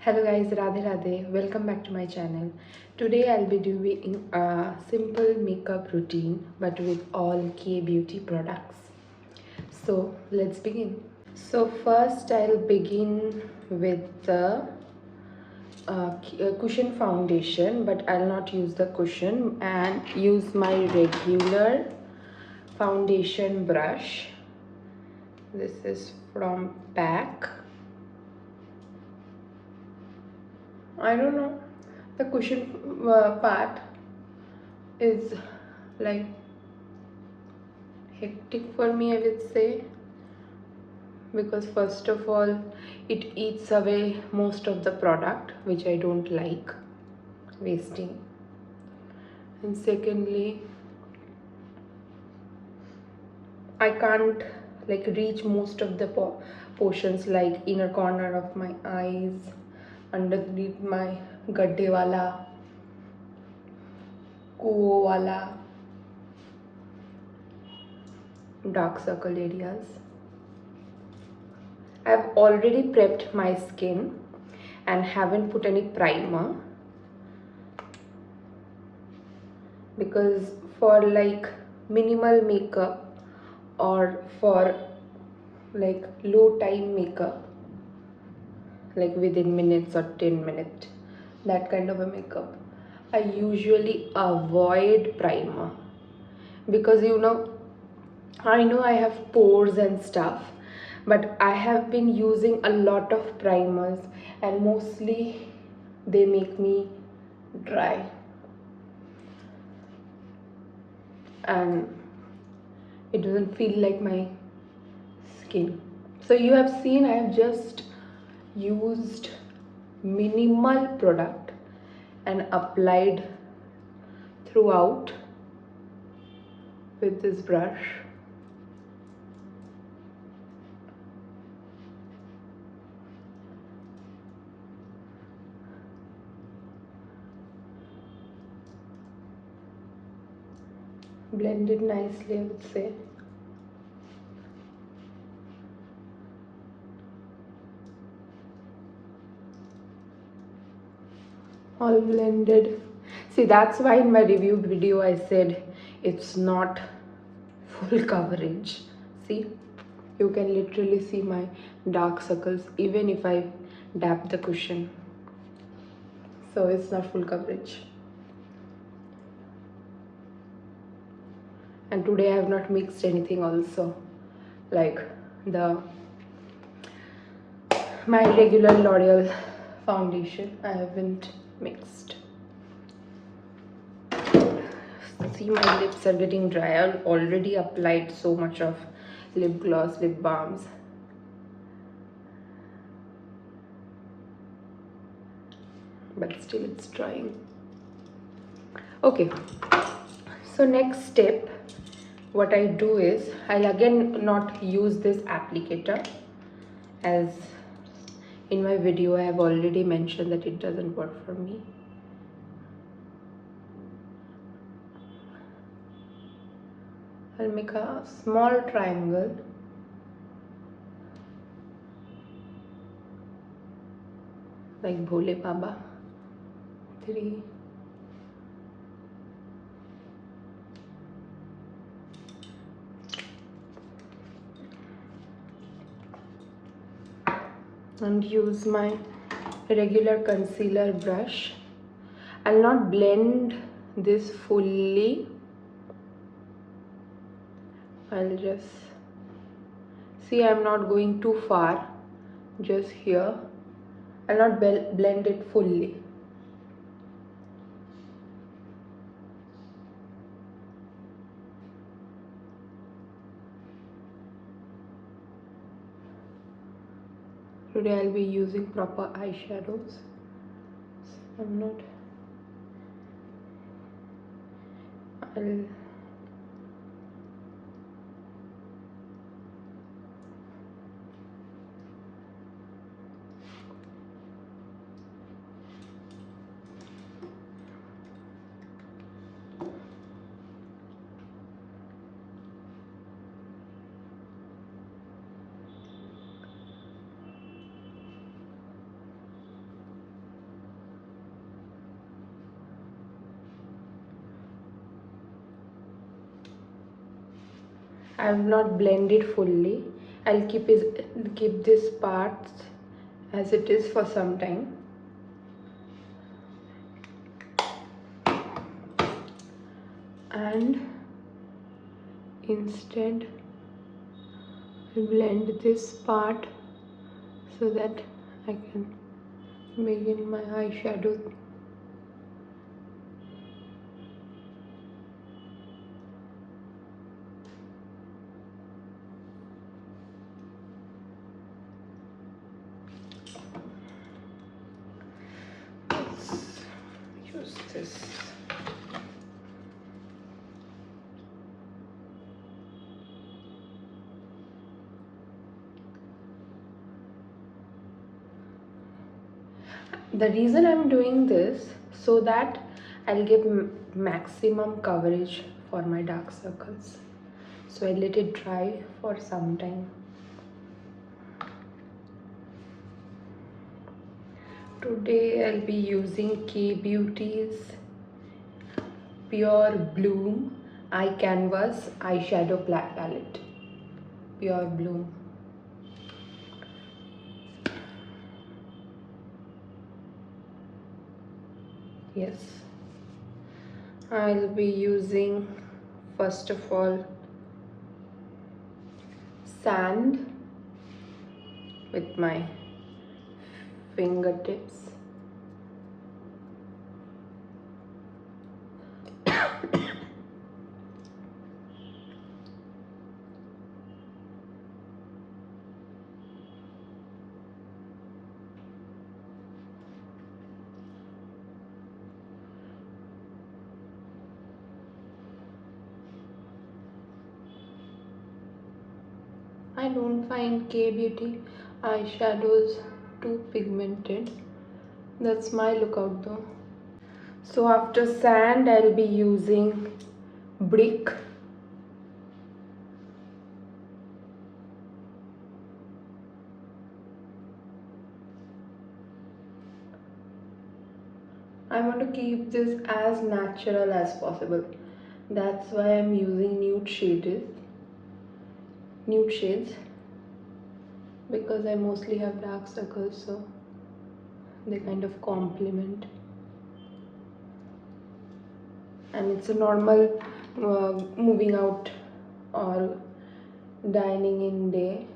Hello guys, Radhe Radhe. Welcome back to my channel. Today I'll be doing a simple makeup routine but with all K beauty products. So let's begin. So first I'll begin with the cushion foundation, but I'll not use the cushion and use my regular foundation brush. This is from PAC. I don't know, the cushion part is like hectic for me, I would say, because first of all it eats away most of the product, which I don't like wasting, and secondly I can't like reach most of the portions, like inner corner of my eyes, underneath my gadde wala, kuo wala, dark circle areas. I've already prepped my skin and haven't put any primer, because for like minimal makeup or for like low time makeup, like within minutes or 10 minutes, that kind of a makeup, I usually avoid primer, because I know I have pores and stuff, but I have been using a lot of primers and mostly they make me dry and it doesn't feel like my skin. So you have seen I have just used minimal product and applied throughout with this brush. Blended nicely, I would say. All blended. See, that's why in my review video I said it's not full coverage. See, you can literally see my dark circles even if I dab the cushion. So it's not full coverage. And today I have not mixed anything also, like my regular L'Oreal foundation I haven't mixed. See, my lips are getting dry. I already applied so much of lip gloss, lip balms, but still it's drying. Okay, so next step, what I do is I'll again not use this applicator, as in my video I have already mentioned that it doesn't work for me. I'll make a small triangle like Bhole Baba. 3, and use my regular concealer brush. I'll not blend this fully. I'll just see, I'm not going too far, just here. I'll not blend it fully. Today I'll be using proper eyeshadows. So I'm not. I'll I have not blended fully. I'll keep this part as it is for some time. And instead blend this part so that I can begin my eyeshadow. Let's use this. The reason I'm doing this so that I'll give maximum coverage for my dark circles. So I let it dry for some time. Today I'll be using K Beauty's Pure Bloom Eye Canvas Eyeshadow Palette. Pure Bloom. Yes, I'll be using first of all sand with my fingertips. I don't find K Beauty eyeshadows too pigmented. That's my lookout though. So after sand, I'll be using brick. I want to keep this as natural as possible. That's why I'm using nude shades, because I mostly have dark circles, so they kind of complement. And it's a normal moving out or dining in day.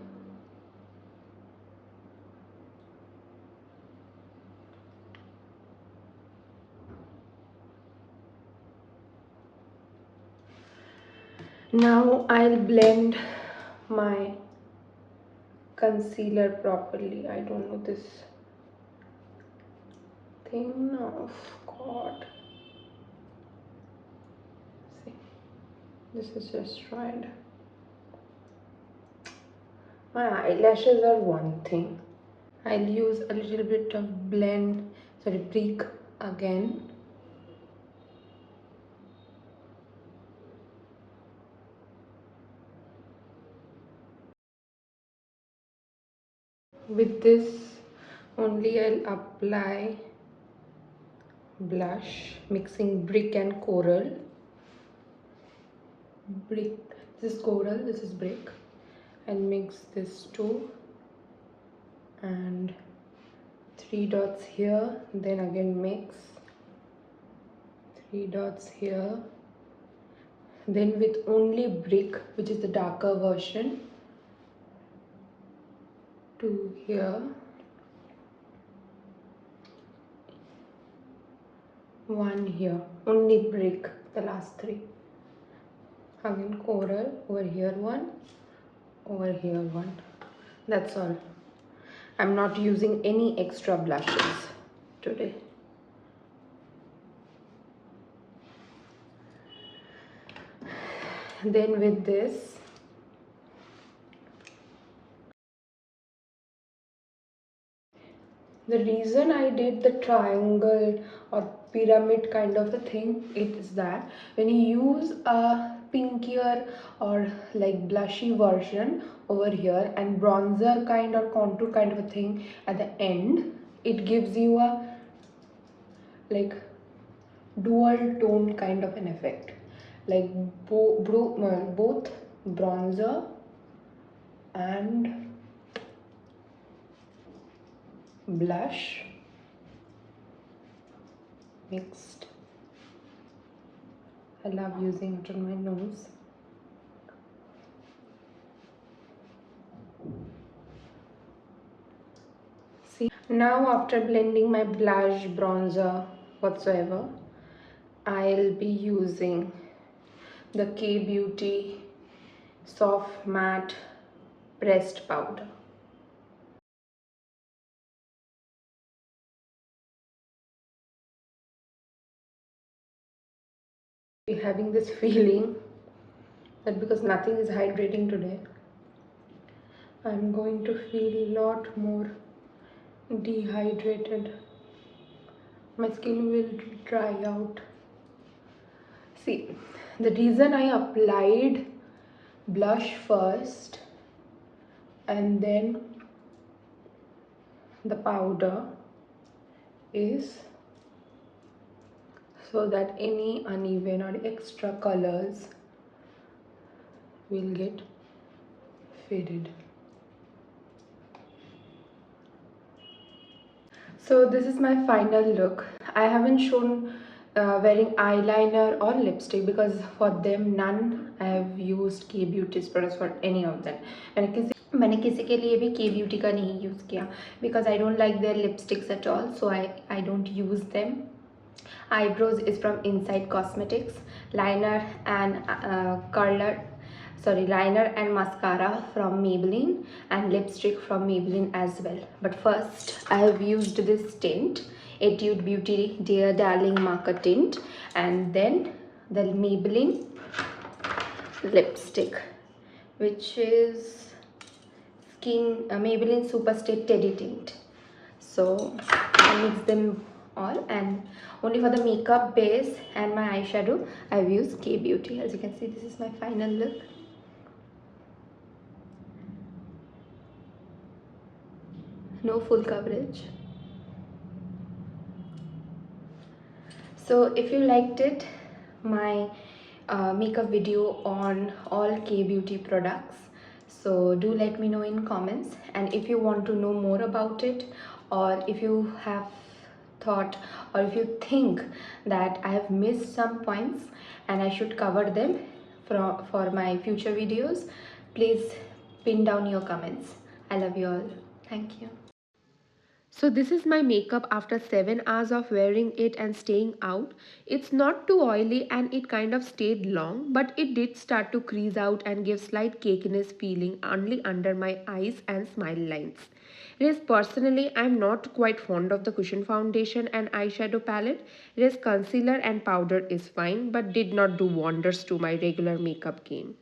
Now I'll blend my concealer properly. I don't know this thing now. God. See, this is just dried. My eyelashes are one thing. I'll use a little bit of brick again. With this only I'll apply blush, mixing brick and coral. Brick, this is coral, this is brick. I'll mix this two and 3 dots here, then again mix 3 dots here, then with only brick, which is the darker version, 2 here, 1 here, only brick, the last 3, again coral, over here 1, over here 1. That's all. I'm not using any extra blushes today. Then with this, the reason I did the triangle or pyramid kind of a thing, it is that when you use a pinkier or like blushy version over here and bronzer kind or contour kind of a thing at the end, it gives you a like dual tone kind of an effect, like both bronzer and blush mixed. I love using it on my nose. See, now after blending my blush, bronzer, whatsoever, I'll be using the K Beauty Soft Matte Pressed Powder. Having this feeling that because nothing is hydrating today, I'm going to feel a lot more dehydrated. My skin will dry out. See, the reason I applied blush first and then the powder is so that any uneven or extra colors will get faded. So this is my final look. I haven't shown wearing eyeliner or lipstick because for them none I have used K Beauty's products for any of them. मैंने किसी के लिए भी K Beauty का नहीं use किया because I don't like their lipsticks at all, so I don't use them. Eyebrows is from Inside Cosmetics. Liner and mascara from Maybelline, and lipstick from Maybelline as well. But first I have used this tint, Etude Beauty Dear Darling Marker Tint, and then the Maybelline lipstick, which is Maybelline Superstay Teddy Tint. So I mix them all, and only for the makeup base and my eyeshadow I've used K Beauty. As you can see, this is my final look. No full coverage. So if you liked it, my makeup video on all K Beauty products, so do let me know in comments. And if you want to know more about it, or if you have thought, or if you think that I have missed some points and I should cover them for my future videos, please pin down your comments. I love you all. Thank you. So this is my makeup after 7 hours of wearing it and staying out. It's not too oily and it kind of stayed long, but it did start to crease out and give slight cakiness feeling only under my eyes and smile lines. Whereas personally, I'm not quite fond of the cushion foundation and eyeshadow palette. Whereas concealer and powder is fine, but did not do wonders to my regular makeup game.